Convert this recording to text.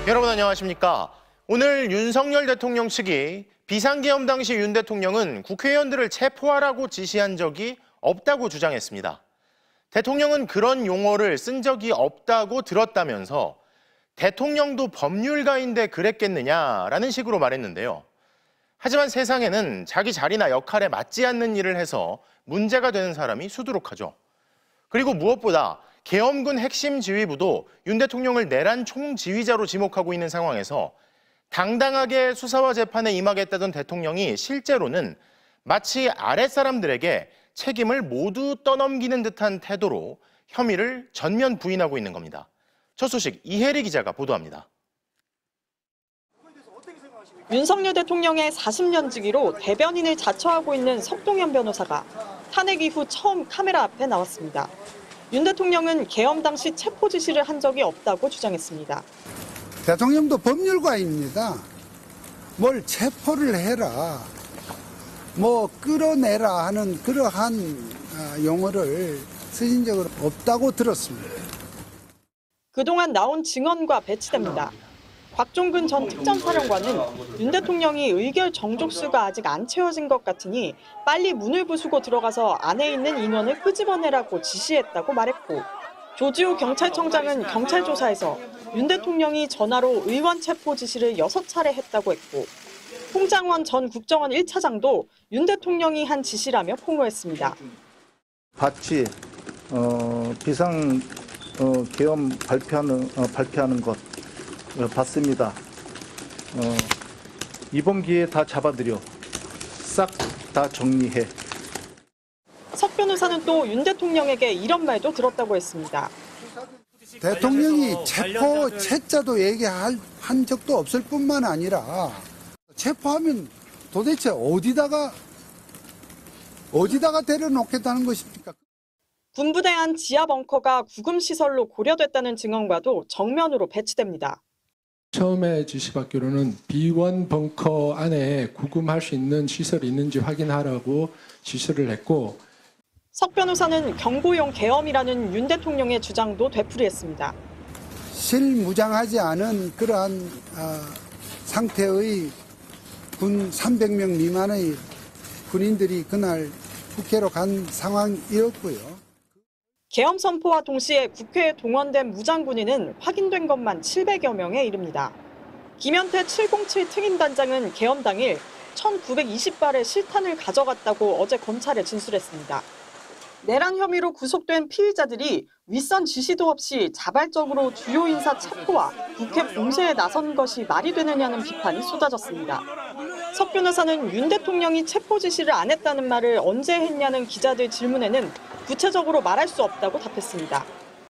여러분 안녕하십니까? 오늘 윤석열 대통령 측이 비상계엄 당시 윤 대통령은 국회의원들을 체포하라고 지시한 적이 없다고 주장했습니다. 대통령은 그런 용어를 쓴 적이 없다고 들었다면서 대통령도 법률가인데 그랬겠느냐라는 식으로 말했는데요. 하지만 세상에는 자기 자리나 역할에 맞지 않는 일을 해서 문제가 되는 사람이 수두룩하죠. 그리고 무엇보다 계엄군 핵심 지휘부도 윤 대통령을 내란 총지휘자로 지목하고 있는 상황에서 당당하게 수사와 재판에 임하겠다던 대통령이 실제로는 마치 아랫사람들에게 책임을 모두 떠넘기는 듯한 태도로 혐의를 전면 부인하고 있는 겁니다. 첫 소식 이혜리 기자가 보도합니다. 윤석열 대통령의 40년 지기로 대변인을 자처하고 있는 석동현 변호사가 탄핵 이후 처음 카메라 앞에 나왔습니다. 윤 대통령은 계엄 당시 체포 지시를 한 적이 없다고 주장했습니다. 대통령도 법률가입니다. 뭘 체포를 해라, 뭐 끌어내라 하는 그러한 용어를 쓰신 적은 없다고 들었습니다. 그동안 나온 증언과 배치됩니다. 곽종근 전 특전사령관은 윤 대통령이 의결 정족수가 아직 안 채워진 것 같으니 빨리 문을 부수고 들어가서 안에 있는 인원을 끄집어내라고 지시했다고 말했고, 조지호 경찰청장은 경찰 조사에서 윤 대통령이 전화로 의원 체포 지시를 6차례 했다고 했고, 홍장원 전 국정원 1차장도 윤 대통령이 한 지시라며 폭로했습니다. 봤지, 비상 계엄 발표하는 것 봤습니다. 이번 기회에 다 잡아들여 싹 다 정리해. 석 변호사는 또 윤 대통령에게 이런 말도 들었다고 했습니다. 대통령이 체포 채자도 얘기한 적도 없을 뿐만 아니라 체포하면 도대체 어디다가 데려놓겠다는 것입니까? 군부대 안 지하 벙커가 구금시설로 고려됐다는 증언과도 정면으로 배치됩니다. 처음에 지시받기로는 B1 벙커 안에 구금할 수 있는 시설이 있는지 확인하라고 지시를 했고, 석 변호사는 경보용 계엄이라는 윤 대통령의 주장도 되풀이했습니다. 실무장하지 않은 그러한 상태의 군 300명 미만의 군인들이 그날 국회로 간 상황이었고요. 계엄 선포와 동시에 국회에 동원된 무장군인은 확인된 것만 700여 명에 이릅니다. 김현태 707 특임단장은 계엄 당일 1920발의 실탄을 가져갔다고 어제 검찰에 진술했습니다. 내란 혐의로 구속된 피의자들이 윗선 지시도 없이 자발적으로 주요 인사 체포와 국회 봉쇄에 나선 것이 말이 되느냐는 비판이 쏟아졌습니다. 석 변호사는 윤 대통령이 체포 지시를 안 했다는 말을 언제 했냐는 기자들 질문에는 구체적으로 말할 수 없다고 답했습니다.